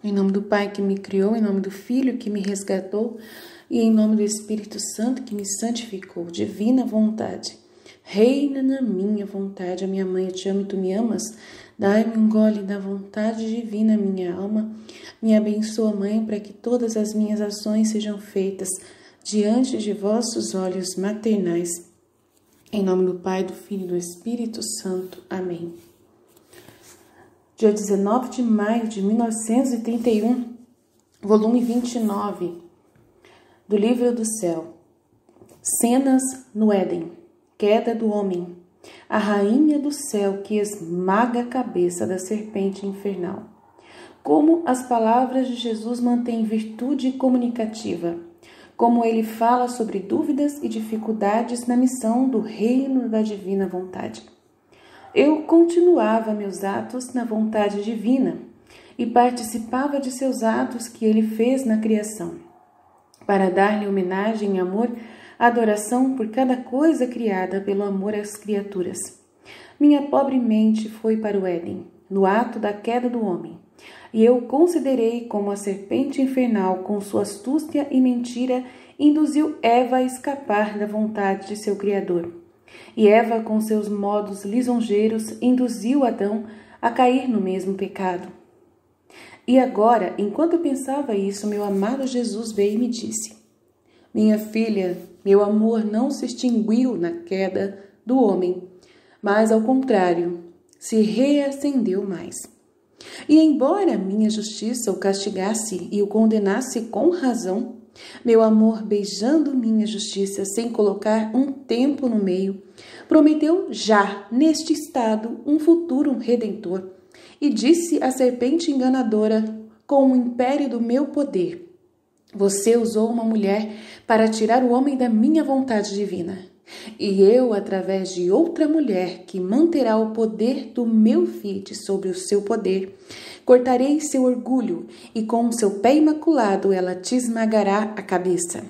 Em nome do Pai que me criou, em nome do Filho que me resgatou e em nome do Espírito Santo que me santificou. Divina vontade, reina na minha vontade. A minha mãe, eu te amo e tu me amas. Dai-me um gole da vontade divina, minha alma. Me abençoa, Mãe, para que todas as minhas ações sejam feitas diante de vossos olhos maternais. Em nome do Pai, do Filho e do Espírito Santo. Amém. Dia 19 de maio de 1931, volume 29, do Livro do Céu. Cenas no Éden, queda do homem, a rainha do céu que esmaga a cabeça da serpente infernal. Como as palavras de Jesus mantêm virtude comunicativa, como ele fala sobre dúvidas e dificuldades na missão do reino da divina vontade. Eu continuava meus atos na vontade divina e participava de seus atos que ele fez na criação, para dar-lhe homenagem, amor, adoração por cada coisa criada pelo amor às criaturas. Minha pobre mente foi para o Éden, no ato da queda do homem, e eu considerei como a serpente infernal, com sua astúcia e mentira, induziu Eva a escapar da vontade de seu Criador. E Eva, com seus modos lisonjeiros, induziu Adão a cair no mesmo pecado. E agora, enquanto eu pensava isso, meu amado Jesus veio e me disse: minha filha, meu amor não se extinguiu na queda do homem, mas, ao contrário, se reacendeu mais. E embora minha justiça o castigasse e o condenasse com razão, meu amor, beijando minha justiça sem colocar um tempo no meio, prometeu já, neste estado, um futuro redentor, e disse à serpente enganadora, com o império do meu poder: você usou uma mulher para tirar o homem da minha vontade divina, e eu, através de outra mulher que manterá o poder do meu Fiat sobre o seu poder, cortarei seu orgulho, e com seu pé imaculado ela te esmagará a cabeça.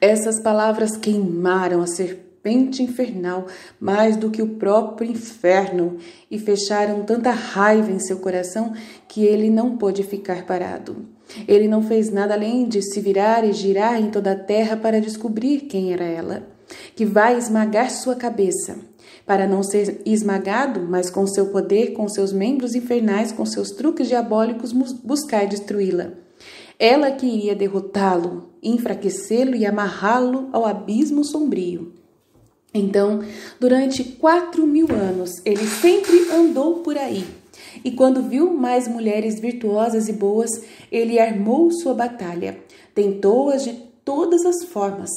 Essas palavras queimaram a serpente infernal mais do que o próprio inferno e fecharam tanta raiva em seu coração que ele não pôde ficar parado. Ele não fez nada além de se virar e girar em toda a terra para descobrir quem era ela, que vai esmagar sua cabeça, para não ser esmagado, mas com seu poder, com seus membros infernais, com seus truques diabólicos, buscar destruí-la. Ela que iria derrotá-lo, enfraquecê-lo e amarrá-lo ao abismo sombrio. Então, durante 4.000 anos, ele sempre andou por aí. E quando viu mais mulheres virtuosas e boas, ele armou sua batalha, tentou-as de todas as formas,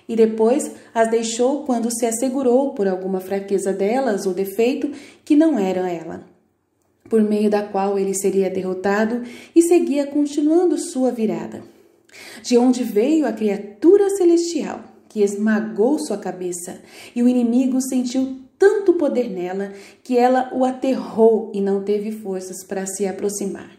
e depois as deixou quando se assegurou por alguma fraqueza delas ou defeito que não era ela, por meio da qual ele seria derrotado, e seguia continuando sua virada. De onde veio a criatura celestial, que esmagou sua cabeça, e o inimigo sentiu tanto poder nela que ela o aterrou e não teve forças para se aproximar.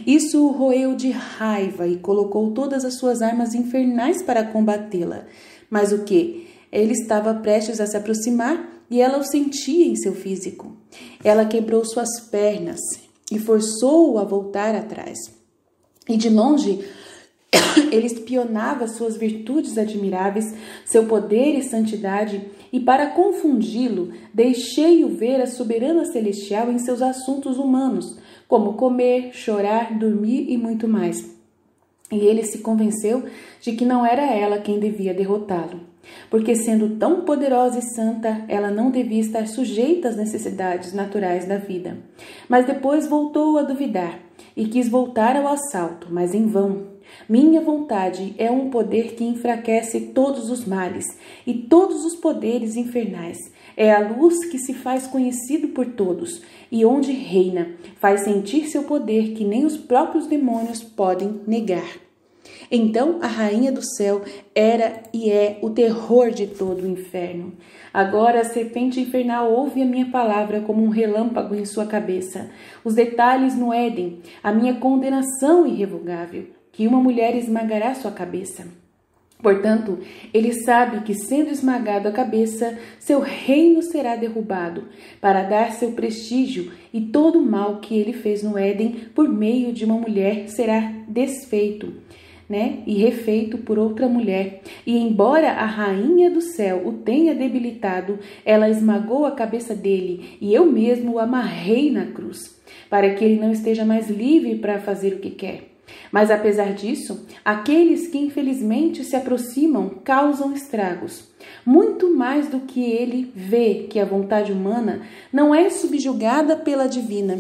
Isso o roeu de raiva e colocou todas as suas armas infernais para combatê-la. Mas o que? Ele estava prestes a se aproximar e ela o sentia em seu físico. Ela quebrou suas pernas e forçou-o a voltar atrás. E de longe, ele espionava suas virtudes admiráveis, seu poder e santidade, e para confundi-lo, deixei-o ver a soberana celestial em seus assuntos humanos, como comer, chorar, dormir e muito mais. E ele se convenceu de que não era ela quem devia derrotá-lo, porque sendo tão poderosa e santa, ela não devia estar sujeita às necessidades naturais da vida. Mas depois voltou a duvidar e quis voltar ao assalto, mas em vão. Minha vontade é um poder que enfraquece todos os males e todos os poderes infernais. É a luz que se faz conhecido por todos e onde reina, faz sentir seu poder que nem os próprios demônios podem negar. Então a rainha do céu era e é o terror de todo o inferno. Agora a serpente infernal ouve a minha palavra como um relâmpago em sua cabeça. Os detalhes no Éden, a minha condenação irrevogável, que uma mulher esmagará sua cabeça. Portanto, ele sabe que, sendo esmagado a cabeça, seu reino será derrubado, para dar seu prestígio, e todo o mal que ele fez no Éden por meio de uma mulher será desfeito, e refeito por outra mulher. E embora a rainha do céu o tenha debilitado, ela esmagou a cabeça dele, e eu mesmo o amarrei na cruz, para que ele não esteja mais livre para fazer o que quer. Mas apesar disso, aqueles que infelizmente se aproximam causam estragos. Muito mais do que ele vê que a vontade humana não é subjugada pela divina,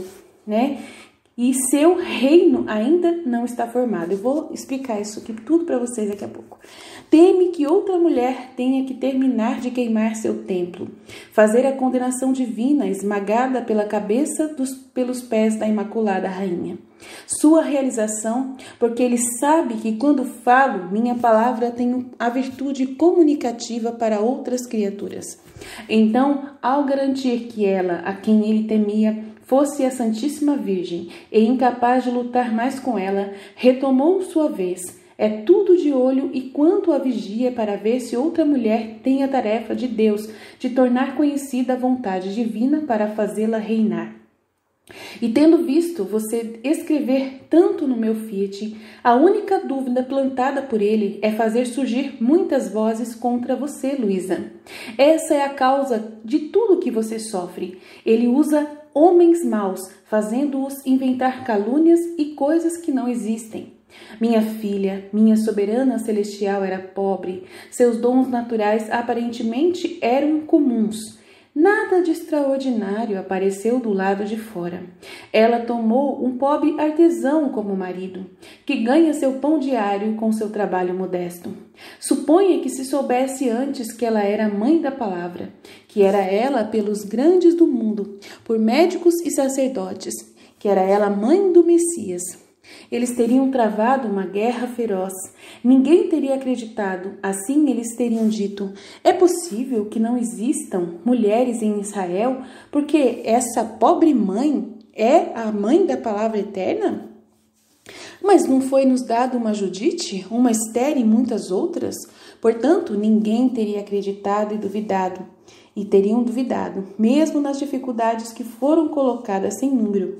E seu reino ainda não está formado. Eu vou explicar isso aqui tudo para vocês daqui a pouco. Teme que outra mulher tenha que terminar de queimar seu templo, fazer a condenação divina esmagada pela cabeça pelos pés da Imaculada Rainha. Sua realização, porque ele sabe que quando falo, minha palavra tem a virtude comunicativa para outras criaturas. Então, ao garantir que ela, a quem ele temia, fosse a Santíssima Virgem e incapaz de lutar mais com ela, retomou sua vez. É tudo de olho e quanto a vigia para ver se outra mulher tem a tarefa de Deus de tornar conhecida a vontade divina para fazê-la reinar. E tendo visto você escrever tanto no meu Fiat, a única dúvida plantada por ele é fazer surgir muitas vozes contra você, Luísa. Essa é a causa de tudo que você sofre. Ele usa homens maus, fazendo-os inventar calúnias e coisas que não existem. Minha filha, minha soberana celestial era pobre, seus dons naturais aparentemente eram comuns. Nada de extraordinário apareceu do lado de fora. Ela tomou um pobre artesão como marido, que ganha seu pão diário com seu trabalho modesto. Suponha que se soubesse antes que ela era a mãe da palavra, que era ela pelos grandes do mundo, por médicos e sacerdotes, que era ela mãe do Messias. Eles teriam travado uma guerra feroz. Ninguém teria acreditado. Assim eles teriam dito: é possível que não existam mulheres em Israel, porque essa pobre mãe é a mãe da palavra eterna? Mas não foi nos dado uma Judite, uma Esther e muitas outras? Portanto, ninguém teria acreditado e duvidado. E teriam duvidado, mesmo nas dificuldades que foram colocadas sem número.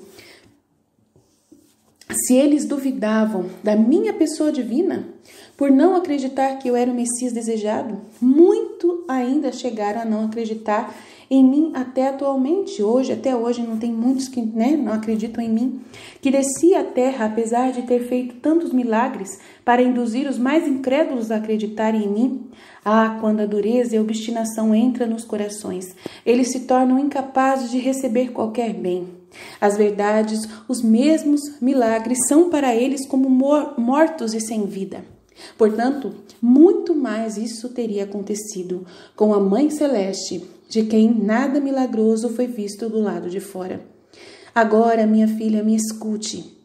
Se eles duvidavam da minha pessoa divina, por não acreditar que eu era o Messias desejado, muito ainda chegaram a não acreditar em mim até atualmente. Até hoje, não tem muitos que não acreditam em mim, que desci à terra, apesar de ter feito tantos milagres, para induzir os mais incrédulos a acreditarem em mim. Ah, quando a dureza e a obstinação entram nos corações, eles se tornam incapazes de receber qualquer bem. As verdades, os mesmos milagres são para eles como mortos e sem vida. Portanto, muito mais isso teria acontecido com a Mãe Celeste, de quem nada milagroso foi visto do lado de fora. Agora, minha filha, me escute.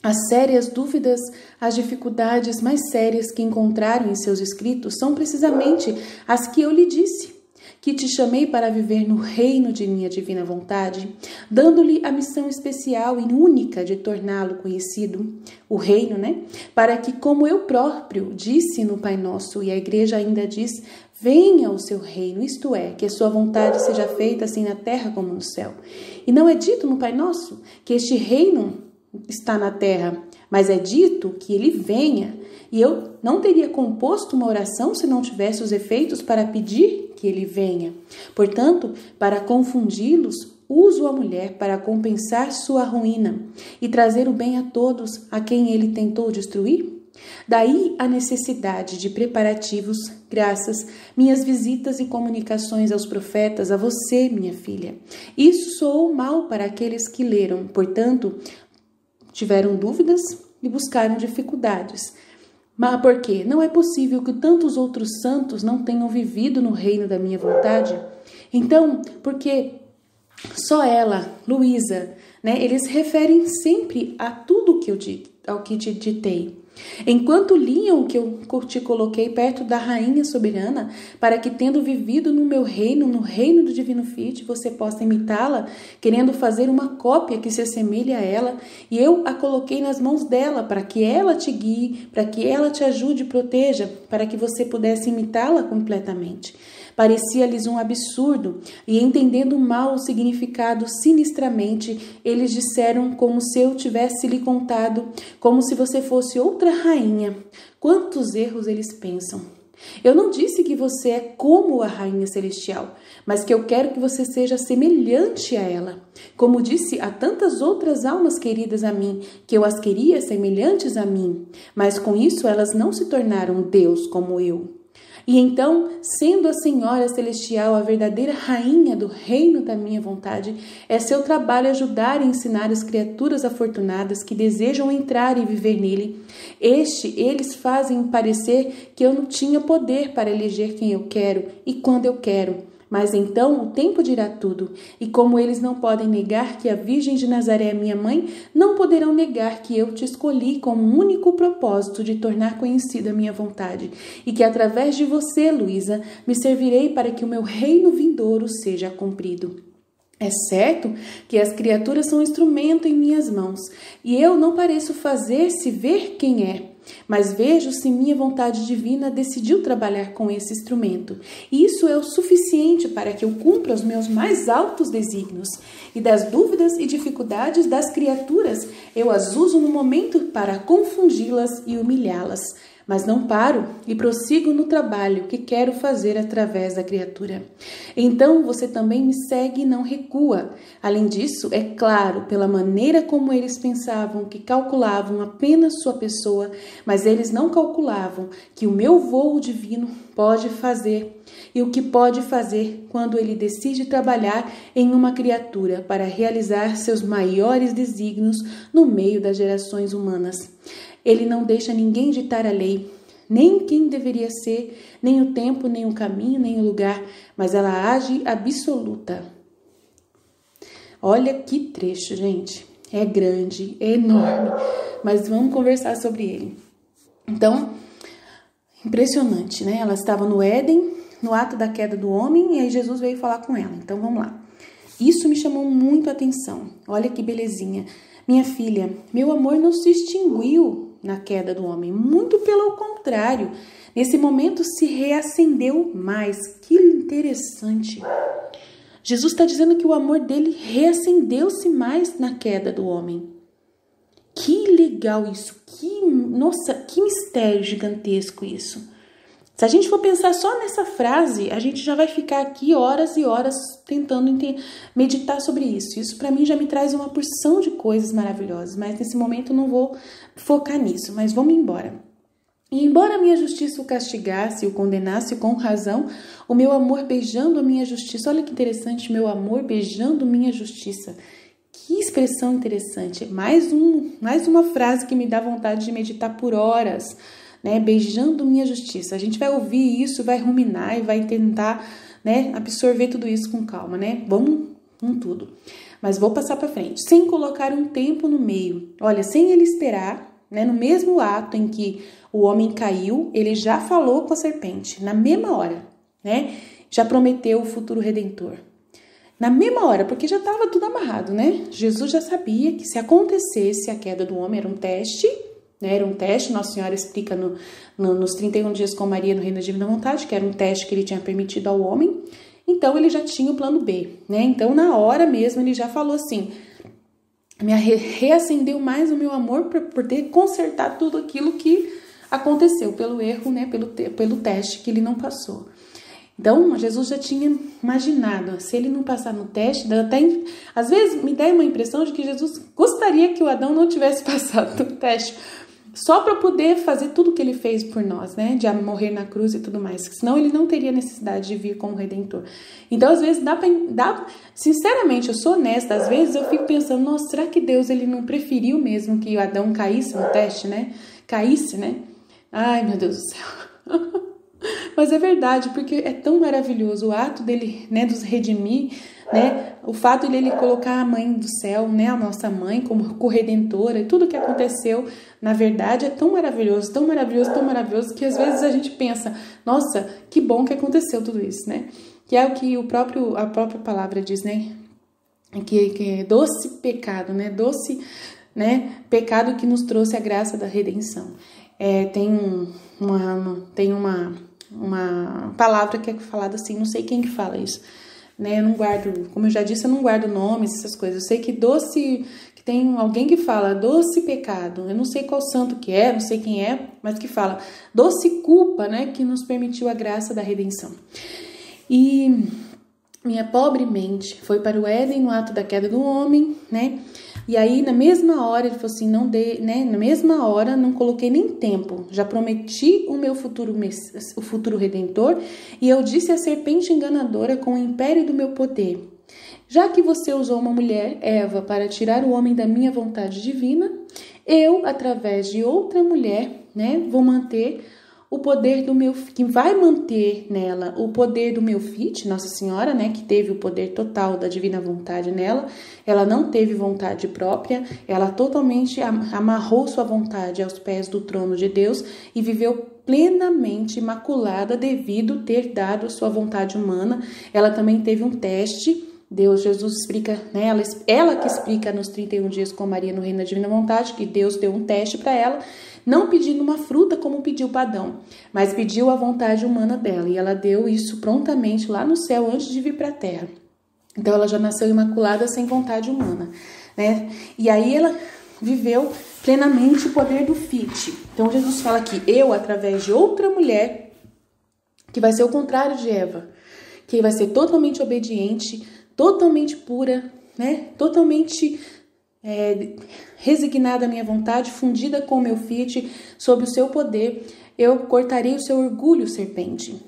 As sérias dúvidas, as dificuldades mais sérias que encontraram em seus escritos são precisamente as que eu lhe disse, que te chamei para viver no reino de minha divina vontade, dando-lhe a missão especial e única de torná-lo conhecido, o reino, para que, como eu próprio disse no Pai Nosso, e a igreja ainda diz, venha o seu reino, isto é, que a sua vontade seja feita assim na terra como no céu. E não é dito no Pai Nosso que este reino está na terra, mas é dito que ele venha. E eu não teria composto uma oração se não tivesse os efeitos para pedir que ele venha. Portanto, para confundi-los, uso a mulher para compensar sua ruína e trazer o bem a todos a quem ele tentou destruir. Daí a necessidade de preparativos, graças minhas visitas e comunicações aos profetas, a você, minha filha. Isso soou mal para aqueles que leram, portanto, tiveram dúvidas e buscaram dificuldades. Mas por quê? Não é possível que tantos outros santos não tenham vivido no reino da minha vontade? Então, porque só ela, Luísa, eles referem sempre a tudo ao que te ditei. Enquanto liam o que eu te coloquei perto da rainha soberana, para que, tendo vivido no meu reino, no reino do Divino Filho, você possa imitá-la, querendo fazer uma cópia que se assemelhe a ela, e eu a coloquei nas mãos dela, para que ela te guie, para que ela te ajude e proteja, para que você pudesse imitá-la completamente. Parecia-lhes um absurdo, e entendendo mal o significado sinistramente, eles disseram como se eu tivesse lhe contado, como se você fosse outra rainha. Quantos erros eles pensam! Eu não disse que você é como a rainha celestial, mas que eu quero que você seja semelhante a ela. Como disse a tantas outras almas queridas a mim, que eu as queria semelhantes a mim, mas com isso elas não se tornaram Deus como eu. E então, sendo a Senhora Celestial a verdadeira rainha do reino da minha vontade, é seu trabalho ajudar e ensinar as criaturas afortunadas que desejam entrar e viver nele. Eles fazem parecer que eu não tinha poder para eleger quem eu quero e quando eu quero. Mas então o tempo dirá tudo, e como eles não podem negar que a Virgem de Nazaré é minha mãe, não poderão negar que eu te escolhi com o único propósito de tornar conhecida a minha vontade, e que através de você, Luísa, me servirei para que o meu reino vindouro seja cumprido. É certo que as criaturas são instrumento em minhas mãos, e eu não pareço fazer-se ver quem é, mas vejo se minha vontade divina decidiu trabalhar com esse instrumento. E isso é o suficiente para que eu cumpra os meus mais altos desígnios. E das dúvidas e dificuldades das criaturas, eu as uso no momento para confundi-las e humilhá-las. Mas não paro e prossigo no trabalho que quero fazer através da criatura. Então você também me segue e não recua. Além disso, é claro, pela maneira como eles pensavam que calculavam apenas sua pessoa, mas eles não calculavam que o meu voo divino pode fazer e o que pode fazer quando ele decide trabalhar em uma criatura para realizar seus maiores desígnios no meio das gerações humanas. Ele não deixa ninguém ditar a lei, nem quem deveria ser, nem o tempo, nem o caminho, nem o lugar, mas ela age absoluta. Olha que trecho, gente. É grande, é enorme, mas vamos conversar sobre ele. Então, impressionante, né? Ela estava no Éden, no ato da queda do homem, e aí Jesus veio falar com ela. Então, vamos lá. Isso me chamou muito a atenção. Olha que belezinha. Minha filha, meu amor não se extinguiu na queda do homem, muito pelo contrário, nesse momento se reacendeu mais. Que interessante. Jesus está dizendo que o amor dele reacendeu-se mais na queda do homem. Que legal isso, nossa, que mistério gigantesco isso. Se a gente for pensar só nessa frase, a gente já vai ficar aqui horas e horas tentando meditar sobre isso. Isso para mim já me traz uma porção de coisas maravilhosas, mas nesse momento eu não vou focar nisso, mas vamos embora. E embora a minha justiça o castigasse e o condenasse com razão, o meu amor beijando a minha justiça, olha que interessante, meu amor beijando minha justiça. Que expressão interessante, mais uma frase que me dá vontade de meditar por horas, né? Beijando minha justiça. A gente vai ouvir isso, vai ruminar e vai tentar, né, absorver tudo isso com calma, né? Vamos com tudo. Mas vou passar para frente. Sem colocar um tempo no meio. Olha, sem ele esperar, né, no mesmo ato em que o homem caiu, ele já falou com a serpente. Na mesma hora, né? Já prometeu o futuro redentor. Na mesma hora, porque já estava tudo amarrado, né? Jesus já sabia que se acontecesse a queda do homem, era um teste, né? Era um teste, Nossa Senhora explica nos 31 dias com Maria no Reino da Divina Vontade, que era um teste que ele tinha permitido ao homem. Então, ele já tinha o plano B, né? Então, na hora mesmo, ele já falou assim, me reacendeu mais o meu amor por ter consertado tudo aquilo que aconteceu pelo erro, né? Pelo teste que ele não passou. Então, Jesus já tinha imaginado, se ele não passar no teste, às vezes me dá uma impressão de que Jesus gostaria que o Adão não tivesse passado no teste, só para poder fazer tudo que ele fez por nós, né, de morrer na cruz e tudo mais, senão ele não teria necessidade de vir como Redentor. Então, às vezes, sinceramente, eu sou honesta, às vezes eu fico pensando, nossa, será que Deus ele não preferiu mesmo que o Adão caísse no teste, né, Ai, meu Deus do céu. Mas é verdade, porque é tão maravilhoso o ato dele, né, nos redimir, né, o fato de ele colocar a mãe do céu, né, a nossa mãe como corredentora, e tudo que aconteceu, na verdade, é tão maravilhoso, tão maravilhoso, tão maravilhoso, que às vezes a gente pensa, nossa, que bom que aconteceu tudo isso, né? Que é o que a própria palavra diz, né? Que é doce pecado, né? Doce, né? Pecado que nos trouxe a graça da redenção. Tem uma palavra que é falada assim, não sei quem que fala isso, né? Eu não guardo, como eu já disse, eu não guardo nomes, essas coisas. Eu sei que que tem alguém que fala doce pecado. Eu não sei qual santo que é, não sei quem é, mas que fala doce culpa, né? Que nos permitiu a graça da redenção. E minha pobre mente foi para o Éden no ato da queda do homem, né? E aí, na mesma hora, ele falou assim, na mesma hora, não coloquei nem tempo. Já prometi o meu o futuro redentor, e eu disse à serpente enganadora com o império do meu poder. Já que você usou uma mulher, Eva, para tirar o homem da minha vontade divina, eu, através de outra mulher, né, vou manter o poder do meu, que vai manter nela o poder do meu filho, Nossa Senhora, né, que teve o poder total da divina vontade nela. Ela não teve vontade própria, ela totalmente amarrou sua vontade aos pés do trono de Deus e viveu plenamente imaculada devido ter dado sua vontade humana. Ela também teve um teste. Jesus explica, né, ela que explica nos 31 dias com Maria no reino da divina vontade, que Deus deu um teste para ela, não pedindo uma fruta como pediu para Adão, mas pediu a vontade humana dela, e ela deu isso prontamente lá no céu antes de vir para a terra. Então ela já nasceu imaculada sem vontade humana, né? E aí ela viveu plenamente o poder do Fit. Então Jesus fala que eu, através de outra mulher, que vai ser o contrário de Eva, que vai ser totalmente obediente, totalmente pura, né? Totalmente resignada à minha vontade, fundida com o meu Fiat, sob o seu poder, eu cortarei o seu orgulho, serpente.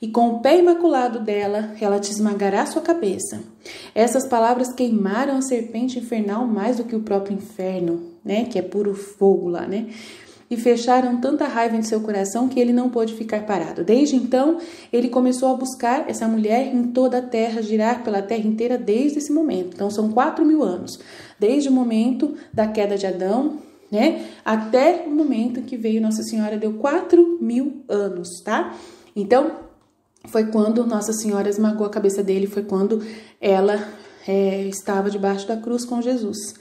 E com o pé imaculado dela, ela te esmagará sua cabeça. Essas palavras queimaram a serpente infernal mais do que o próprio inferno, né? Que é puro fogo lá, né? E fecharam tanta raiva em seu coração que ele não pôde ficar parado. Desde então, ele começou a buscar essa mulher em toda a terra, girar pela terra inteira desde esse momento. Então, são 4.000 anos. Desde o momento da queda de Adão, né? Até o momento que veio Nossa Senhora, deu 4.000 anos, tá? Então, foi quando Nossa Senhora esmagou a cabeça dele, foi quando ela estava debaixo da cruz com Jesus.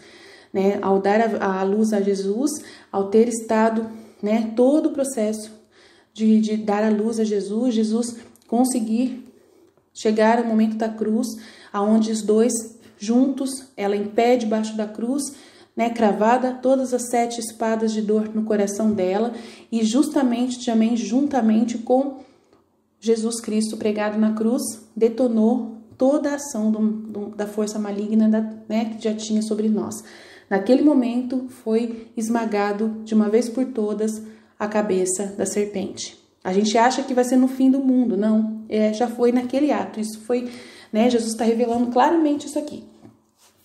Né, ao dar a luz a Jesus, ao ter estado, né, todo o processo de dar a luz a Jesus conseguir chegar ao momento da cruz, aonde os dois juntos, ela em pé debaixo da cruz, né, cravada, todas as 7 espadas de dor no coração dela, e justamente também juntamente com Jesus Cristo pregado na cruz, detonou toda a ação da força maligna né, que já tinha sobre nós. Naquele momento foi esmagado de uma vez por todas a cabeça da serpente. A gente acha que vai ser no fim do mundo, não, já foi naquele ato, isso foi, né, Jesus está revelando claramente isso aqui.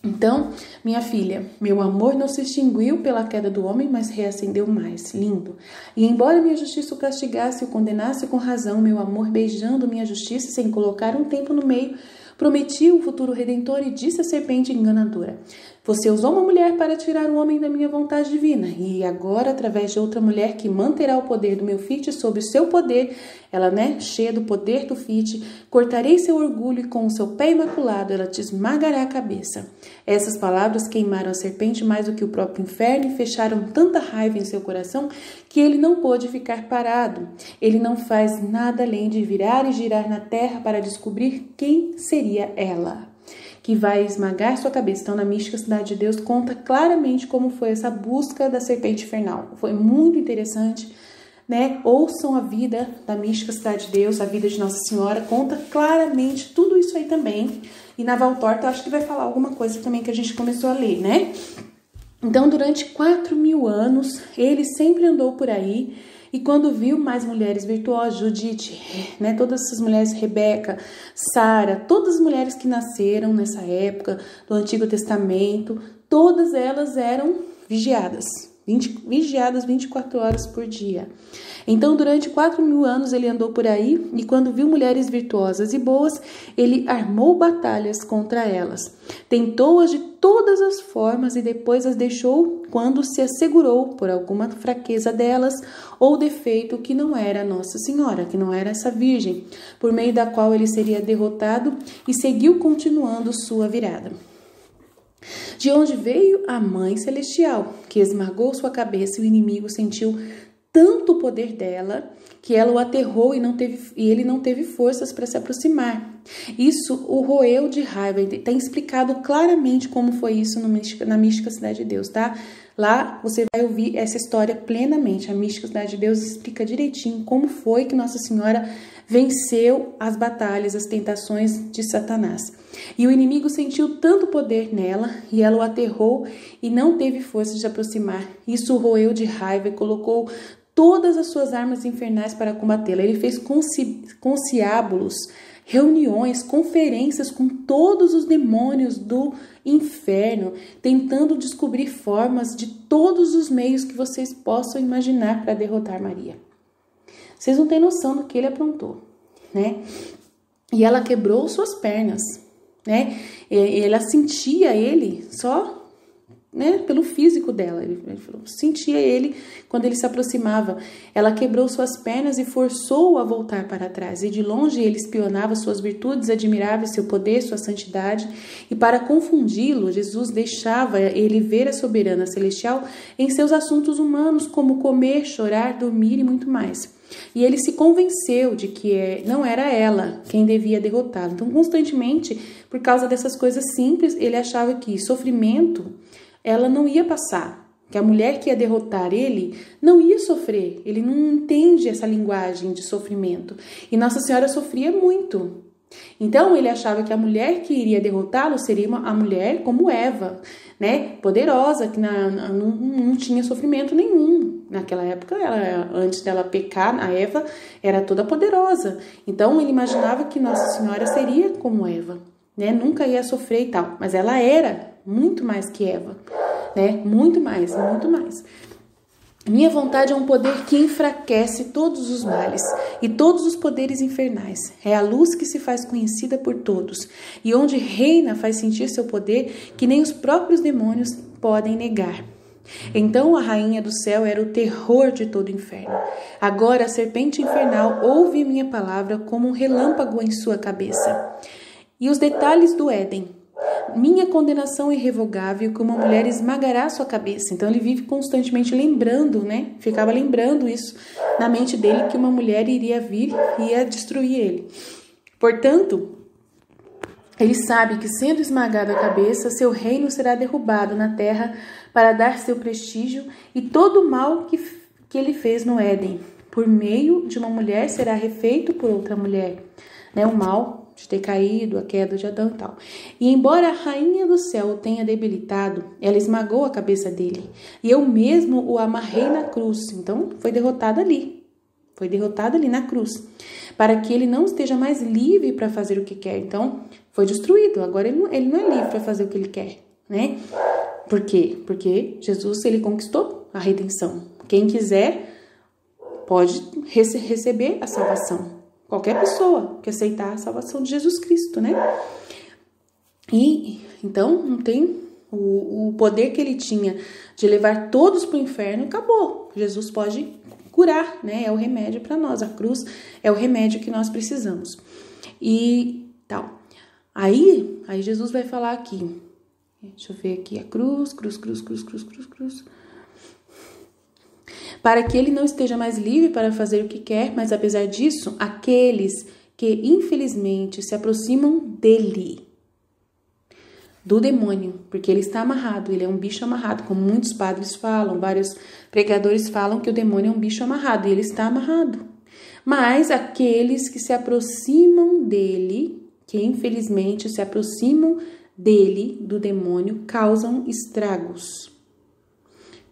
Então, minha filha, meu amor não se extinguiu pela queda do homem, mas reacendeu mais, lindo. E embora minha justiça o castigasse e o condenasse com razão, meu amor beijando minha justiça sem colocar um tempo no meio, prometi o futuro redentor e disse à serpente enganadora: você usou uma mulher para tirar o homem da minha vontade divina, e agora, através de outra mulher que manterá o poder do meu Fiat sobre o seu poder, ela, né, cheia do poder do Fiat, cortarei seu orgulho e com o seu pé imaculado ela te esmagará a cabeça. Essas palavras queimaram a serpente mais do que o próprio inferno e fecharam tanta raiva em seu coração que ele não pôde ficar parado. Ele não faz nada além de virar e girar na terra para descobrir quem seria ela, que vai esmagar sua cabeça. Então, na Mística Cidade de Deus, conta claramente como foi essa busca da serpente infernal. Foi muito interessante, né? Ouçam a vida da Mística Cidade de Deus, a vida de Nossa Senhora, conta claramente tudo isso aí também. E na Valtorta, eu acho que vai falar alguma coisa também que a gente começou a ler, né? Então, durante 4.000 anos, ele sempre andou por aí. E quando viu mais mulheres virtuosas, Judite, né, todas essas mulheres, Rebeca, Sara, todas as mulheres que nasceram nessa época do Antigo Testamento, todas elas eram vigiadas, vigiadas 24 horas por dia. Então, durante 4.000 anos ele andou por aí, e quando viu mulheres virtuosas e boas, ele armou batalhas contra elas. Tentou-as de todas as formas e depois as deixou quando se assegurou por alguma fraqueza delas ou defeito que não era Nossa Senhora, que não era essa virgem, por meio da qual ele seria derrotado, e seguiu continuando sua virada. De onde veio a Mãe Celestial, que esmagou sua cabeça, e o inimigo sentiu tanto o poder dela que ela o aterrou e ele não teve forças para se aproximar. Isso o roeu de raiva. Tem explicado claramente como foi isso na Mística Cidade de Deus, tá? Lá você vai ouvir essa história plenamente. A Mística Cidade de Deus explica direitinho como foi que Nossa Senhora venceu as batalhas, as tentações de Satanás. E o inimigo sentiu tanto poder nela, e ela o aterrou e não teve força de aproximar. Isso o roeu de raiva e colocou todas as suas armas infernais para combatê-la. Ele fez conciliábulos, reuniões, conferências com todos os demônios do inferno, tentando descobrir formas de todos os meios que vocês possam imaginar para derrotar Maria. Vocês não têm noção do que ele aprontou, né? E ela quebrou suas pernas, né? E ela sentia ele só, né, pelo físico dela. Ele sentia ele quando ele se aproximava. Ela quebrou suas pernas e forçou-o a voltar para trás. E de longe ele espionava suas virtudes admiráveis, seu poder, sua santidade. E para confundi-lo, Jesus deixava ele ver a soberana celestial em seus assuntos humanos, como comer, chorar, dormir e muito mais. E ele se convenceu de que não era ela quem devia derrotá-lo. Então, constantemente, por causa dessas coisas simples, ele achava que sofrimento ela não ia passar, que a mulher que ia derrotar ele não ia sofrer. Ele não entende essa linguagem de sofrimento. E Nossa Senhora sofria muito. Então ele achava que a mulher que iria derrotá-lo seria a mulher como Eva, né? Poderosa, que não tinha sofrimento nenhum. Naquela época, antes dela pecar, a Eva era toda poderosa. Então ele imaginava que Nossa Senhora seria como Eva, né? Nunca ia sofrer e tal. Mas ela era muito mais que Eva, né? Muito mais, muito mais. Minha vontade é um poder que enfraquece todos os males e todos os poderes infernais. É a luz que se faz conhecida por todos, e onde reina faz sentir seu poder que nem os próprios demônios podem negar. Então a rainha do céu era o terror de todo o inferno. Agora a serpente infernal ouve minha palavra como um relâmpago em sua cabeça. E os detalhes do Éden. Minha condenação irrevogável, que uma mulher esmagará sua cabeça. Então ele vive constantemente lembrando, né? Ficava lembrando isso na mente dele, que uma mulher iria vir e ia destruir ele. Portanto, ele sabe que, sendo esmagada a cabeça, seu reino será derrubado na terra para dar seu prestígio, e todo o mal que ele fez no Éden, por meio de uma mulher, será refeito por outra mulher, né? O mal de ter caído, a queda de Adão e tal. E embora a rainha do céu o tenha debilitado, ela esmagou a cabeça dele. E eu mesmo o amarrei na cruz. Então, foi derrotado ali. Foi derrotado ali na cruz. Para que ele não esteja mais livre para fazer o que quer. Então, foi destruído. Agora ele não é livre para fazer o que ele quer, né? Por quê? Porque Jesus, ele conquistou a redenção. Quem quiser pode receber a salvação. Qualquer pessoa que aceitar a salvação de Jesus Cristo, né? E então não tem o poder que ele tinha de levar todos para o inferno, acabou. Jesus pode curar, né? É o remédio para nós. A cruz é o remédio que nós precisamos. E tal. Aí Jesus vai falar aqui. Deixa eu ver aqui. A cruz. Para que ele não esteja mais livre para fazer o que quer, mas apesar disso, aqueles que infelizmente se aproximam dele, do demônio, porque ele está amarrado, ele é um bicho amarrado, como muitos padres falam, vários pregadores falam que o demônio é um bicho amarrado, e ele está amarrado. Mas aqueles que se aproximam dele, que infelizmente se aproximam dele, do demônio, causam estragos,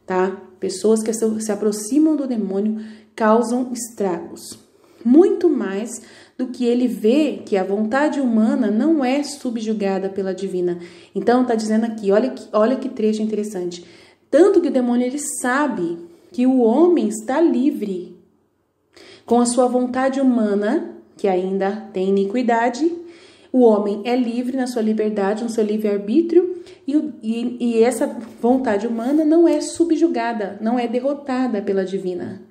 tá? Pessoas que se aproximam do demônio causam estragos. Muito mais do que ele vê que a vontade humana não é subjugada pela divina. Então, está dizendo aqui, olha que trecho interessante. Tanto que o demônio ele sabe que o homem está livre com a sua vontade humana, que ainda tem iniquidade. O homem é livre na sua liberdade, no seu livre-arbítrio, e essa vontade humana não é subjugada, não é derrotada pela divina.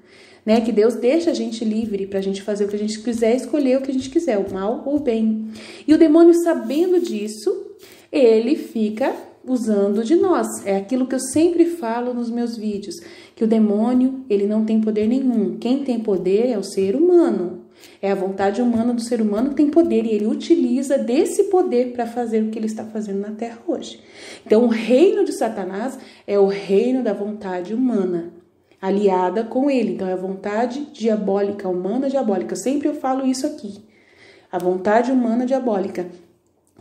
Né? Que Deus deixa a gente livre para a gente fazer o que a gente quiser, escolher o que a gente quiser, o mal ou o bem. E o demônio, sabendo disso, ele fica usando de nós. É aquilo que eu sempre falo nos meus vídeos, que o demônio, ele não tem poder nenhum. Quem tem poder é o ser humano. É a vontade humana do ser humano que tem poder, e ele utiliza desse poder para fazer o que ele está fazendo na Terra hoje. Então, o reino de Satanás é o reino da vontade humana, aliada com ele. Então, é a vontade diabólica, humana diabólica. Sempre eu falo isso aqui. A vontade humana diabólica,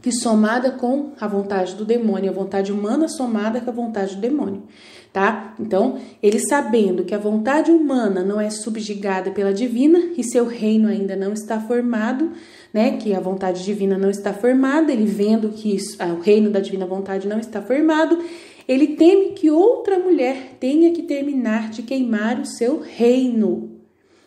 que somada com a vontade do demônio, a vontade humana somada com a vontade do demônio, tá? Então, ele sabendo que a vontade humana não é subjugada pela divina e seu reino ainda não está formado, né? Que a vontade divina não está formada, ele vendo que o reino da divina vontade não está formado, ele teme que outra mulher tenha que terminar de queimar o seu reino,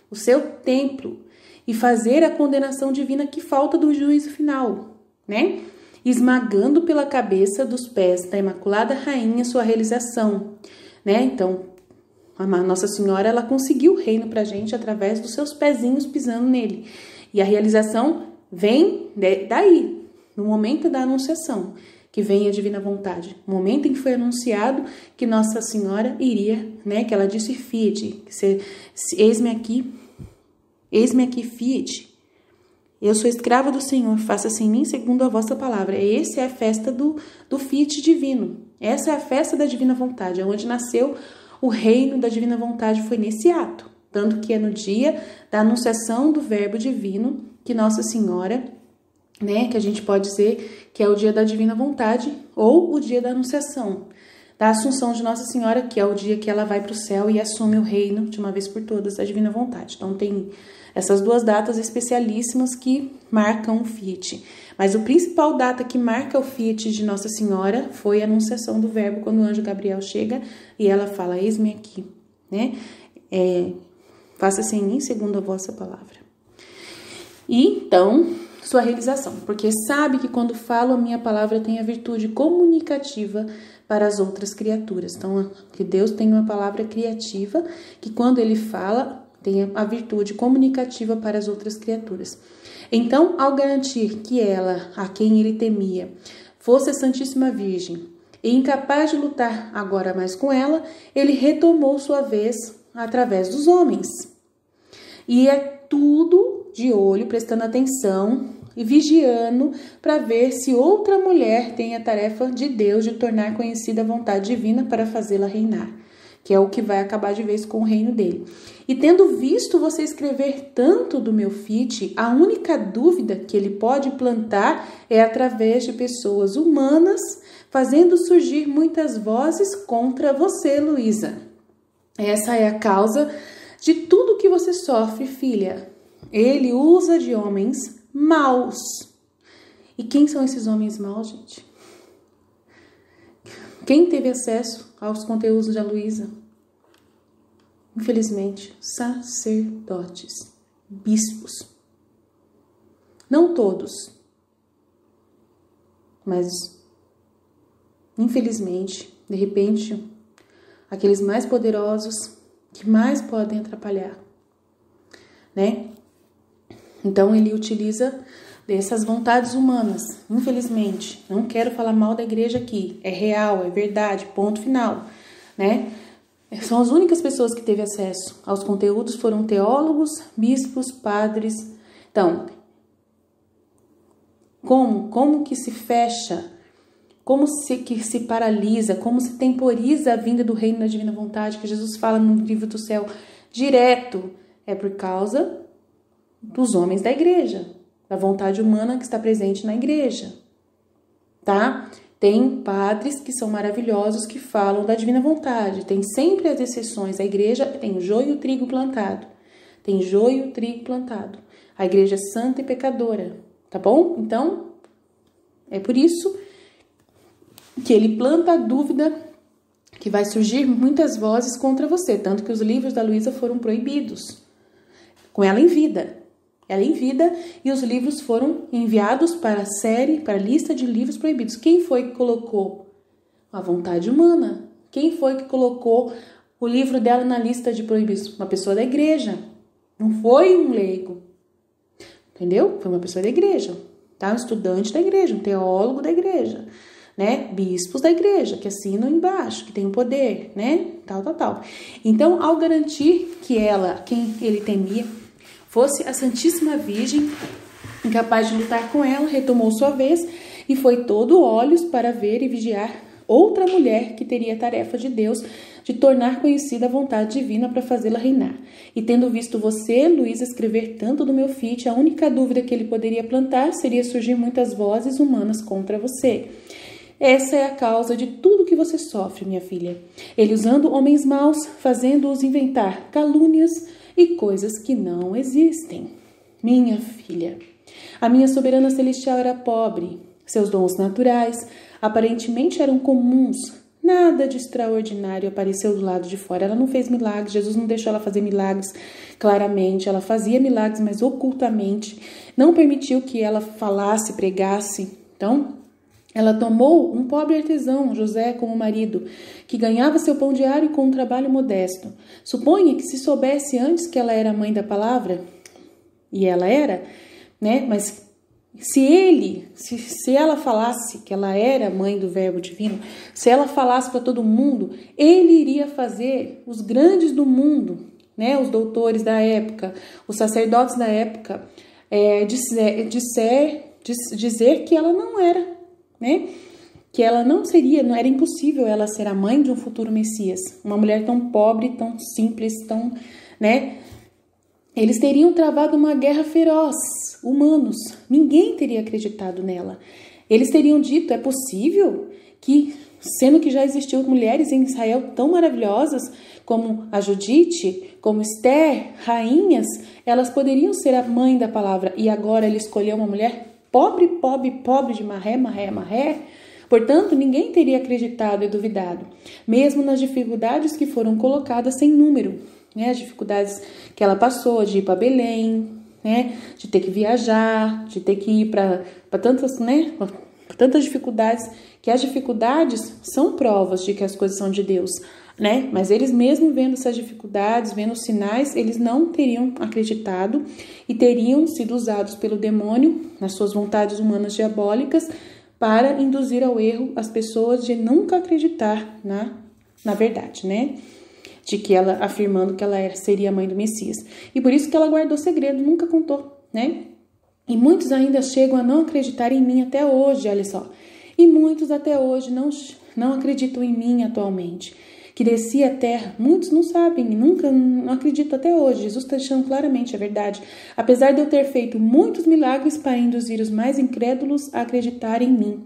o seu templo, e fazer a condenação divina que falta do juízo final, né? Esmagando pela cabeça dos pés da Imaculada Rainha sua realização, né? Então, a Nossa Senhora, ela conseguiu o reino pra gente através dos seus pezinhos pisando nele. E a realização vem daí, no momento da anunciação, que vem a divina vontade. No momento em que foi anunciado que Nossa Senhora iria, né? Que ela disse, fiat, eis-me aqui, fiat. Eu sou escrava do Senhor, faça-se em mim segundo a vossa palavra. Essa é a festa do fiat divino. Essa é a festa da divina vontade, onde nasceu o reino da divina vontade, foi nesse ato. Tanto que é no dia da anunciação do verbo divino que Nossa Senhora, né, que a gente pode dizer que é o dia da divina vontade ou o dia da anunciação, da assunção de Nossa Senhora, que é o dia que ela vai para o céu e assume o reino de uma vez por todas da divina vontade. Então tem essas duas datas especialíssimas que marcam o fiat. Mas o principal data que marca o fiat de Nossa Senhora foi a anunciação do verbo, quando o anjo Gabriel chega e ela fala, eis-me aqui, né? Faça-se em mim segundo a vossa palavra. E então, sua realização, porque sabe que quando falo a minha palavra tem a virtude comunicativa para as outras criaturas. Então, que Deus tem uma palavra criativa, que quando ele fala, tem a virtude comunicativa para as outras criaturas. Então, ao garantir que ela, a quem ele temia, fosse a Santíssima Virgem, e incapaz de lutar agora mais com ela, ele retomou sua vez através dos homens. E é tudo de olho, prestando atenção e vigiando para ver se outra mulher tem a tarefa de Deus de tornar conhecida a vontade divina para fazê-la reinar, que é o que vai acabar de vez com o reino dele. E tendo visto você escrever tanto do meu fiat, a única dúvida que ele pode plantar é através de pessoas humanas, fazendo surgir muitas vozes contra você, Luísa. Essa é a causa de tudo que você sofre, filha. Ele usa de homens maus. E quem são esses homens maus, gente? Quem teve acesso aos conteúdos da Luísa? Infelizmente, sacerdotes, bispos. Não todos, mas infelizmente, de repente, aqueles mais poderosos que mais podem atrapalhar, né? Então ele utiliza dessas vontades humanas, infelizmente. Não quero falar mal da igreja aqui, é real, é verdade, ponto final, né? São as únicas pessoas que teve acesso aos conteúdos, foram teólogos, bispos, padres. Então, como que se fecha, que se paralisa, como se temporiza a vinda do reino da divina vontade, que Jesus fala no livro do céu direto, é por causa dos homens da igreja, da vontade humana que está presente na igreja, tá? Tem padres que são maravilhosos que falam da divina vontade, tem sempre as exceções, a igreja tem o joio e o trigo plantado, tem joio e o trigo plantado, a igreja é santa e pecadora, tá bom? Então, é por isso que ele planta a dúvida que vai surgir muitas vozes contra você, tanto que os livros da Luísa foram proibidos, com ela em vida. Ela em vida, e os livros foram enviados para a série, para a lista de livros proibidos. Quem foi que colocou? A vontade humana. Quem foi que colocou o livro dela na lista de proibidos? Uma pessoa da igreja. Não foi um leigo. Entendeu? Foi uma pessoa da igreja. Tá? Um estudante da igreja, um teólogo da igreja. Né? Bispos da igreja, que assinam embaixo, que tem o poder, né? Tal. Então, ao garantir que ela, quem ele temia, fosse a Santíssima Virgem, incapaz de lutar com ela, retomou sua vez e foi todo olhos para ver e vigiar outra mulher que teria a tarefa de Deus de tornar conhecida a vontade divina para fazê-la reinar. E tendo visto você, Luísa, escrever tanto do meu feat, a única dúvida que ele poderia plantar seria surgir muitas vozes humanas contra você. Essa é a causa de tudo que você sofre, minha filha. Ele usando homens maus, fazendo-os inventar calúnias e coisas que não existem. Minha filha, a minha soberana celestial era pobre. Seus dons naturais aparentemente eram comuns. Nada de extraordinário apareceu do lado de fora. Ela não fez milagres, Jesus não deixou ela fazer milagres claramente. Ela fazia milagres, mas ocultamente. Não permitiu que ela falasse, pregasse. Então, ela tomou um pobre artesão, José, como marido, que ganhava seu pão diário com um trabalho modesto. Suponha que se soubesse antes que ela era mãe da palavra, e ela era, né? Mas se ela falasse que ela era mãe do Verbo Divino, se ela falasse para todo mundo, ele iria fazer os grandes do mundo, né? Os doutores da época, os sacerdotes da época, dizer que ela não era, né? Que ela não era impossível ela ser a mãe de um futuro Messias. Uma mulher tão pobre, tão simples, tão, né? Eles teriam travado uma guerra feroz, humanos. Ninguém teria acreditado nela. Eles teriam dito, é possível que, sendo que já existiam mulheres em Israel tão maravilhosas, como a Judite, como Esther, rainhas, elas poderiam ser a mãe da palavra. E agora ele escolheu uma mulher pobre de marré. Portanto, ninguém teria acreditado e duvidado, mesmo nas dificuldades que foram colocadas sem número, né? As dificuldades que ela passou de ir para Belém, né? De ter que viajar, de ter que ir para tantas, né? Tantas dificuldades, que as dificuldades são provas de que as coisas são de Deus, né? Mas eles mesmo vendo essas dificuldades, vendo os sinais, eles não teriam acreditado e teriam sido usados pelo demônio, nas suas vontades humanas diabólicas, para induzir ao erro as pessoas de nunca acreditar na verdade, né? De que ela, afirmando que ela seria a mãe do Messias. E por isso que ela guardou segredo, nunca contou, né? E muitos ainda chegam a não acreditar em mim até hoje, olha só. E muitos até hoje não acreditam em mim atualmente. Que desci à terra, muitos não sabem, não acreditam até hoje. Jesus está deixando claramente a verdade. Apesar de eu ter feito muitos milagres para induzir os mais incrédulos a acreditar em mim.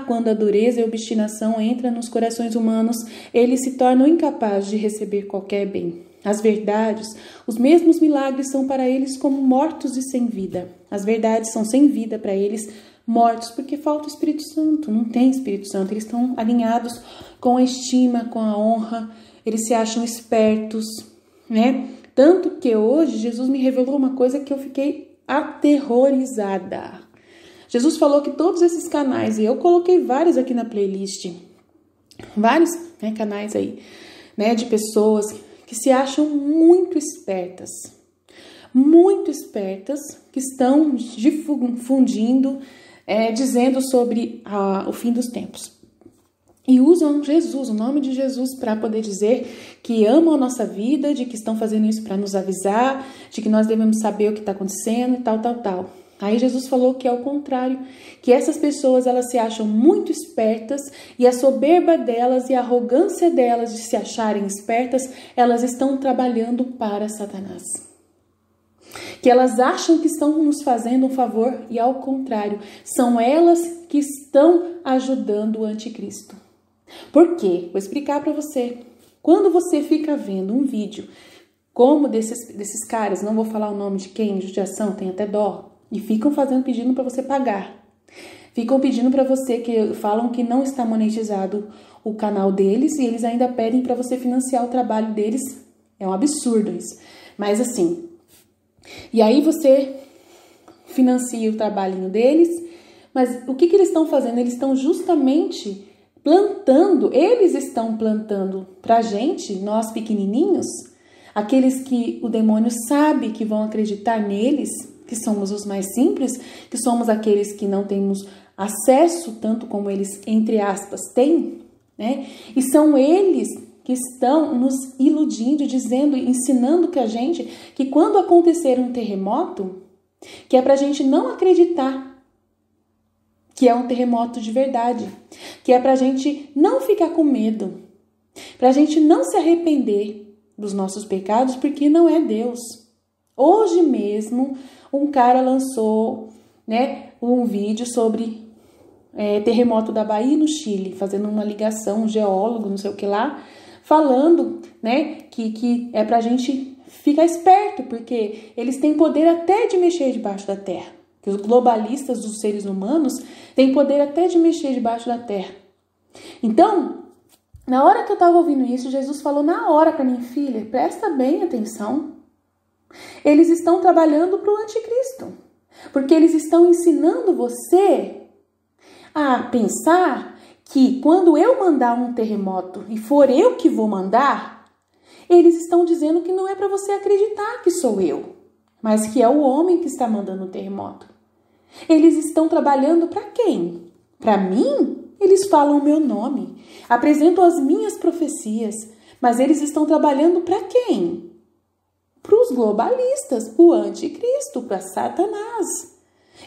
Quando a dureza e a obstinação entram nos corações humanos, eles se tornam incapazes de receber qualquer bem. As verdades, os mesmos milagres são para eles como mortos e sem vida. As verdades são sem vida para eles, mortos, porque falta o Espírito Santo, não tem Espírito Santo. Eles estão alinhados com a estima, com a honra, eles se acham espertos, né? Tanto que hoje Jesus me revelou uma coisa que eu fiquei aterrorizada. Jesus falou que todos esses canais, e eu coloquei vários aqui na playlist, vários, né, canais aí, né, de pessoas que se acham muito espertas, que estão difundindo, dizendo sobre o fim dos tempos. E usam Jesus, o nome de Jesus, para poder dizer que amam a nossa vida, de que estão fazendo isso para nos avisar, de que nós devemos saber o que está acontecendo e tal. Aí Jesus falou que é o contrário, que essas pessoas elas se acham muito espertas e a soberba delas e a arrogância delas de se acharem espertas, elas estão trabalhando para Satanás. Que elas acham que estão nos fazendo um favor e ao contrário, são elas que estão ajudando o anticristo. Por quê? Vou explicar para você. Quando você fica vendo um vídeo como desses caras, não vou falar o nome de quem, judiação, tem até dó, e ficam pedindo para você pagar. Ficam pedindo para você, que falam que não está monetizado o canal deles e eles ainda pedem para você financiar o trabalho deles. É um absurdo isso. Mas assim, e aí você financia o trabalhinho deles, mas o que eles estão fazendo? Eles estão justamente eles estão plantando pra gente, nós pequenininhos, aqueles que o demônio sabe que vão acreditar neles, que somos os mais simples, que somos aqueles que não temos acesso tanto como eles, entre aspas, têm, né? E são eles que estão nos iludindo, dizendo, ensinando que a gente, que quando acontecer um terremoto, que é pra gente não acreditar que é um terremoto de verdade, que é pra gente não ficar com medo, pra gente não se arrepender dos nossos pecados, porque não é Deus. Hoje mesmo, um cara lançou, né, um vídeo sobre terremoto da Bahia no Chile, fazendo uma ligação, um geólogo, não sei o que lá, falando, né, que é pra gente ficar esperto, porque eles têm poder até de mexer debaixo da terra. Que os globalistas dos seres humanos têm poder até de mexer debaixo da terra. Então, na hora que eu estava ouvindo isso, Jesus falou na hora para minha filha, presta bem atenção. Eles estão trabalhando para o anticristo. Porque eles estão ensinando você a pensar que quando eu mandar um terremoto e for eu que vou mandar, eles estão dizendo que não é para você acreditar que sou eu, mas que é o homem que está mandando o terremoto. Eles estão trabalhando para quem? Para mim? Eles falam o meu nome, apresentam as minhas profecias, mas eles estão trabalhando para quem? Para os globalistas, para o anticristo, para Satanás,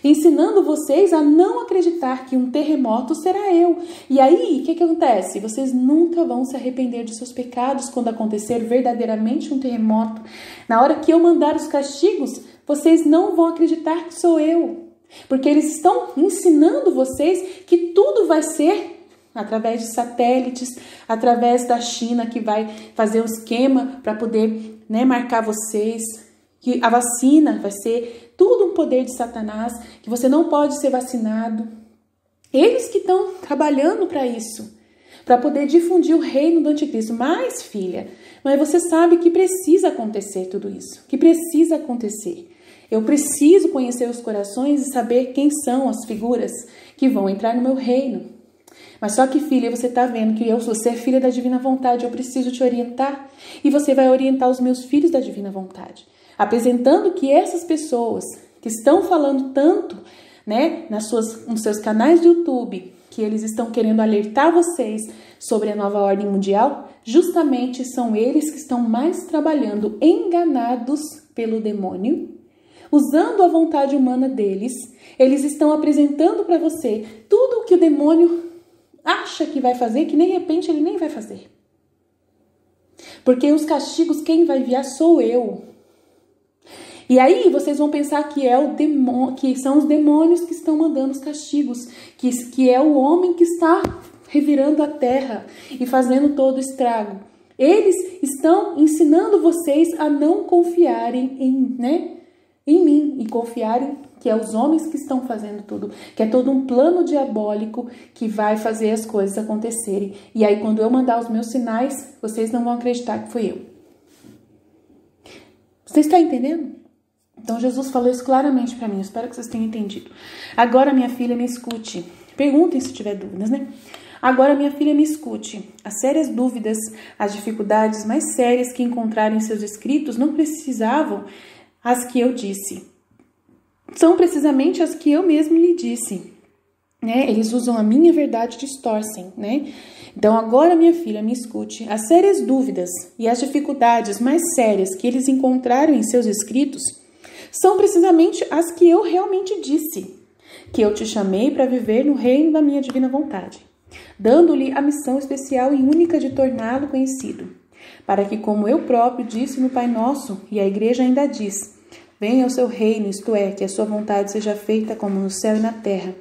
ensinando vocês a não acreditar que um terremoto será eu. E aí, o que acontece? Vocês nunca vão se arrepender de seus pecados quando acontecer verdadeiramente um terremoto. Na hora que eu mandar os castigos, vocês não vão acreditar que sou eu. Porque eles estão ensinando vocês que tudo vai ser através de satélites, através da China que vai fazer um esquema para poder, né, marcar vocês, que a vacina vai ser tudo um poder de Satanás, que você não pode ser vacinado. Eles que estão trabalhando para isso, para poder difundir o reino do anticristo. Mas, filha, mas você sabe que precisa acontecer tudo isso, que precisa acontecer. Eu preciso conhecer os corações e saber quem são as figuras que vão entrar no meu reino. Mas só que, filha, você está vendo que você é filha da divina vontade, eu preciso te orientar. E você vai orientar os meus filhos da divina vontade, apresentando que essas pessoas que estão falando tanto, né, nos seus canais de YouTube, que eles estão querendo alertar vocês sobre a nova ordem mundial, justamente são eles que estão mais trabalhando enganados pelo demônio, usando a vontade humana deles. Eles estão apresentando para você tudo o que o demônio acha que vai fazer, que de repente ele nem vai fazer. Porque os castigos quem vai enviar sou eu. E aí vocês vão pensar que é o demônio, que são os demônios que estão mandando os castigos, que é o homem que está revirando a terra e fazendo todo o estrago. Eles estão ensinando vocês a não confiarem em mim e confiarem que é os homens que estão fazendo tudo, que é todo um plano diabólico que vai fazer as coisas acontecerem. E aí quando eu mandar os meus sinais, vocês não vão acreditar que fui eu. Você está entendendo? Então Jesus falou isso claramente para mim, eu espero que vocês tenham entendido. Agora, minha filha, me escute. Perguntem se tiver dúvidas, né? Agora, minha filha, me escute. As sérias dúvidas, as dificuldades mais sérias que encontraram em seus escritos não precisavam as que eu disse. São precisamente as que eu mesmo lhe disse. Né? Eles usam a minha verdade e distorcem, né? Então, agora, minha filha, me escute. As sérias dúvidas e as dificuldades mais sérias que eles encontraram em seus escritos são precisamente as que eu realmente disse, que eu te chamei para viver no reino da minha divina vontade, dando-lhe a missão especial e única de torná-lo conhecido, para que, como eu próprio disse no Pai Nosso, e a igreja ainda diz, venha o seu reino, isto é, que a sua vontade seja feita como no céu e na terra.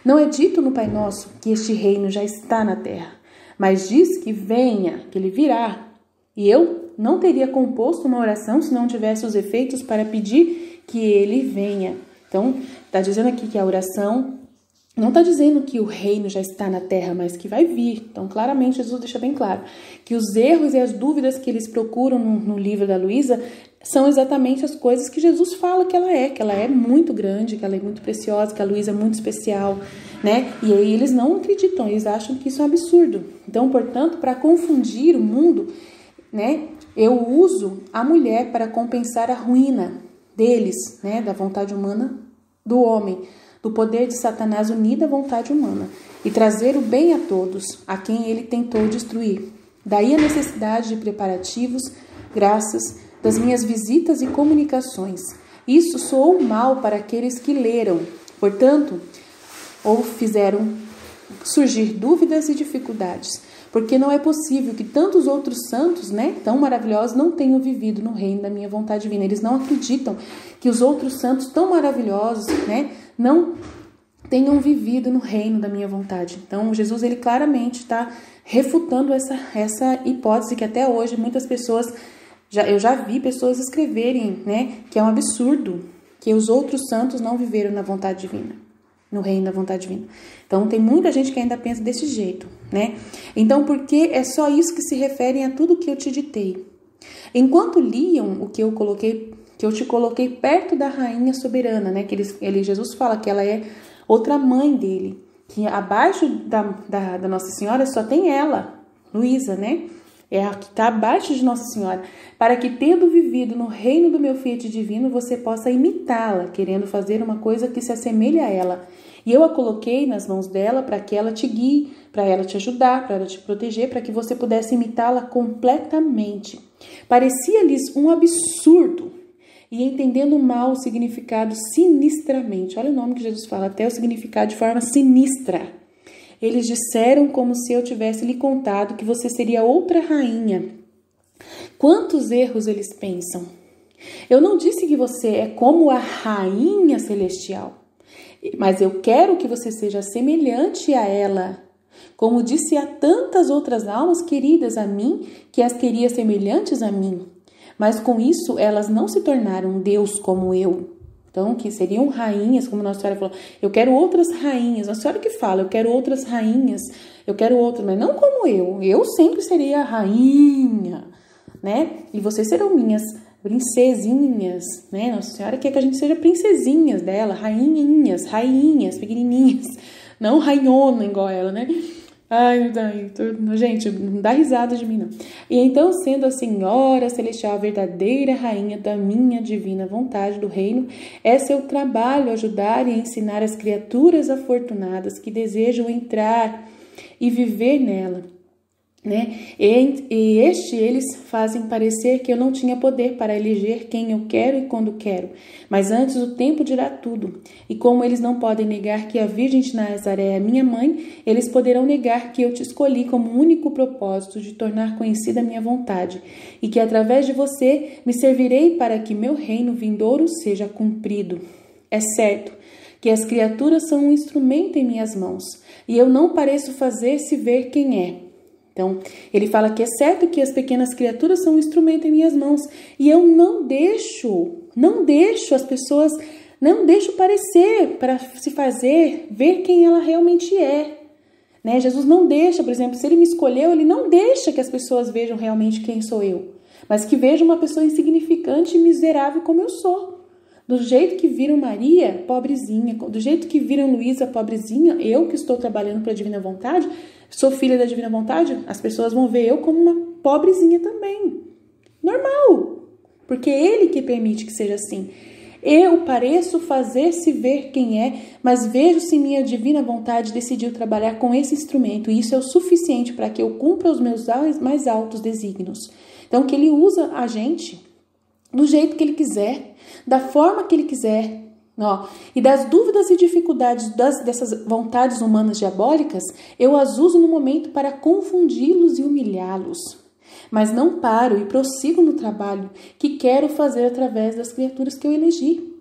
Não é dito no Pai Nosso que este reino já está na terra, mas diz que venha, que ele virá. E eu não teria composto uma oração se não tivesse os efeitos para pedir que ele venha. Então, está dizendo aqui que a oração Não está dizendo que o reino já está na terra, mas que vai vir. Então, claramente, Jesus deixa bem claro que os erros e as dúvidas que eles procuram no livro da Luísa são exatamente as coisas que Jesus fala que ela é muito grande, que ela é muito preciosa, que a Luísa é muito especial, né? E aí eles não acreditam, eles acham que isso é um absurdo. Então, portanto, para confundir o mundo, né, eu uso a mulher para compensar a ruína deles, né, da vontade humana do homem, do poder de Satanás unido à vontade humana, e trazer o bem a todos, a quem ele tentou destruir. Daí a necessidade de preparativos, graças das minhas visitas e comunicações. Isso soou mal para aqueles que leram, portanto, ou fizeram surgir dúvidas e dificuldades, porque não é possível que tantos outros santos, né, tão maravilhosos, não tenham vivido no reino da minha vontade divina. Eles não acreditam que os outros santos tão maravilhosos, né, não tenham vivido no reino da minha vontade. Então, Jesus, ele claramente está refutando essa hipótese que até hoje muitas pessoas, eu já vi pessoas escreverem, né, que é um absurdo que os outros santos não viveram na vontade divina, no reino da vontade divina. Então, tem muita gente que ainda pensa desse jeito, né? Então, porque é só isso que se refere a tudo que eu te ditei. Enquanto liam o que eu te coloquei perto da rainha soberana, né? Que Jesus fala que ela é outra mãe dele, que abaixo da Nossa Senhora só tem ela, Luísa, né? É a que está abaixo de Nossa Senhora, para que, tendo vivido no reino do meu Fiat divino, você possa imitá-la, querendo fazer uma coisa que se assemelhe a ela. E eu a coloquei nas mãos dela para que ela te guie, para ela te ajudar, para ela te proteger, para que você pudesse imitá-la completamente. Parecia-lhes um absurdo, e entendendo mal o significado sinistramente. Olha o nome que Jesus fala, até o significado de forma sinistra. Eles disseram como se eu tivesse lhe contado que você seria outra rainha. Quantos erros eles pensam? Eu não disse que você é como a rainha celestial, mas eu quero que você seja semelhante a ela, como disse a tantas outras almas queridas a mim, que as queria semelhantes a mim. Mas com isso elas não se tornaram Deus como eu. Então, que seriam rainhas, como Nossa Senhora falou, eu quero outras rainhas. Nossa Senhora que fala, eu quero outras rainhas, eu quero outras, mas não como eu sempre seria a rainha, né? E vocês serão minhas princesinhas, né? Nossa Senhora quer que a gente seja princesinhas dela, rainhas, pequenininhas, não rainhona igual ela, né? Ai, gente, não dá risada de mim, não. E então, sendo a Senhora Celestial a verdadeira rainha da minha divina vontade do reino, é seu trabalho ajudar e ensinar as criaturas afortunadas que desejam entrar e viver nela, né? E eles fazem parecer que eu não tinha poder para eleger quem eu quero e quando quero, mas antes o tempo dirá tudo. E como eles não podem negar que a Virgem de Nazaré é minha mãe, eles poderão negar que eu te escolhi como único propósito de tornar conhecida a minha vontade, e que através de você me servirei para que meu reino vindouro seja cumprido. É certo que as criaturas são um instrumento em minhas mãos, e eu não pareço fazer-se ver quem é. Então, ele fala que é certo que as pequenas criaturas são um instrumento em minhas mãos, e eu não deixo as pessoas, não deixo parecer para se fazer ver quem ela realmente é, né? Jesus não deixa, por exemplo, se ele me escolheu, ele não deixa que as pessoas vejam realmente quem sou eu, mas que vejam uma pessoa insignificante e miserável como eu sou. Do jeito que viram Maria, pobrezinha, do jeito que viram Luísa, pobrezinha, eu que estou trabalhando para a Divina Vontade, sou filha da Divina Vontade, as pessoas vão ver eu como uma pobrezinha também. Normal, porque é Ele que permite que seja assim. Eu pareço fazer-se ver quem é, mas vejo se minha Divina Vontade decidiu trabalhar com esse instrumento, e isso é o suficiente para que eu cumpra os meus mais altos desígnios. Então, que Ele usa a gente do jeito que Ele quiser, da forma que Ele quiser, ó, e das dúvidas e dificuldades dessas vontades humanas diabólicas, eu as uso no momento para confundi-los e humilhá-los. Mas não paro e prossigo no trabalho que quero fazer através das criaturas que eu elegi.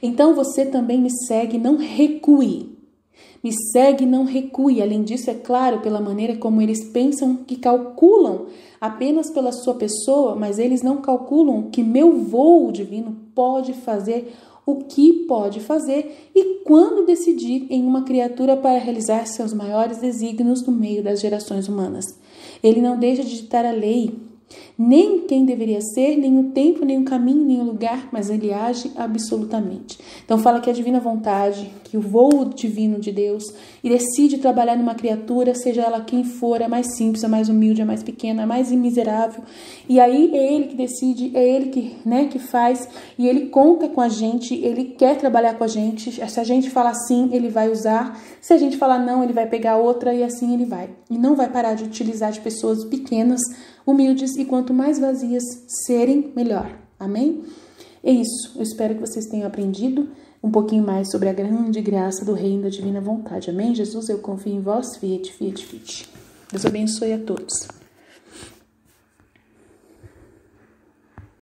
Então você também me segue, não recue. Me segue, não recue. Além disso, é claro, pela maneira como eles pensam que calculam apenas pela sua pessoa, mas eles não calculam que meu voo divino pode fazer o que pode fazer e quando decidir em uma criatura para realizar seus maiores desígnios no meio das gerações humanas. Ele não deixa de ditar a lei, nem quem deveria ser, nem o tempo, nem o caminho, nem o lugar, mas ele age absolutamente. Então fala que a divina vontade, que o voo divino de Deus, e decide trabalhar numa criatura, seja ela quem for, a mais simples, a mais humilde, a mais pequena, a mais miserável. E aí é ele que decide, é ele que faz, e ele conta com a gente, ele quer trabalhar com a gente. Se a gente falar sim, ele vai usar. Se a gente falar não, ele vai pegar outra e assim ele vai. E não vai parar de utilizar de pessoas pequenas, humildes, e quanto mais vazias serem, melhor. Amém? É isso. Eu espero que vocês tenham aprendido um pouquinho mais sobre a grande graça do reino da divina vontade. Amém? Jesus, eu confio em vós. Fiat, fiat, fiat. Deus abençoe a todos.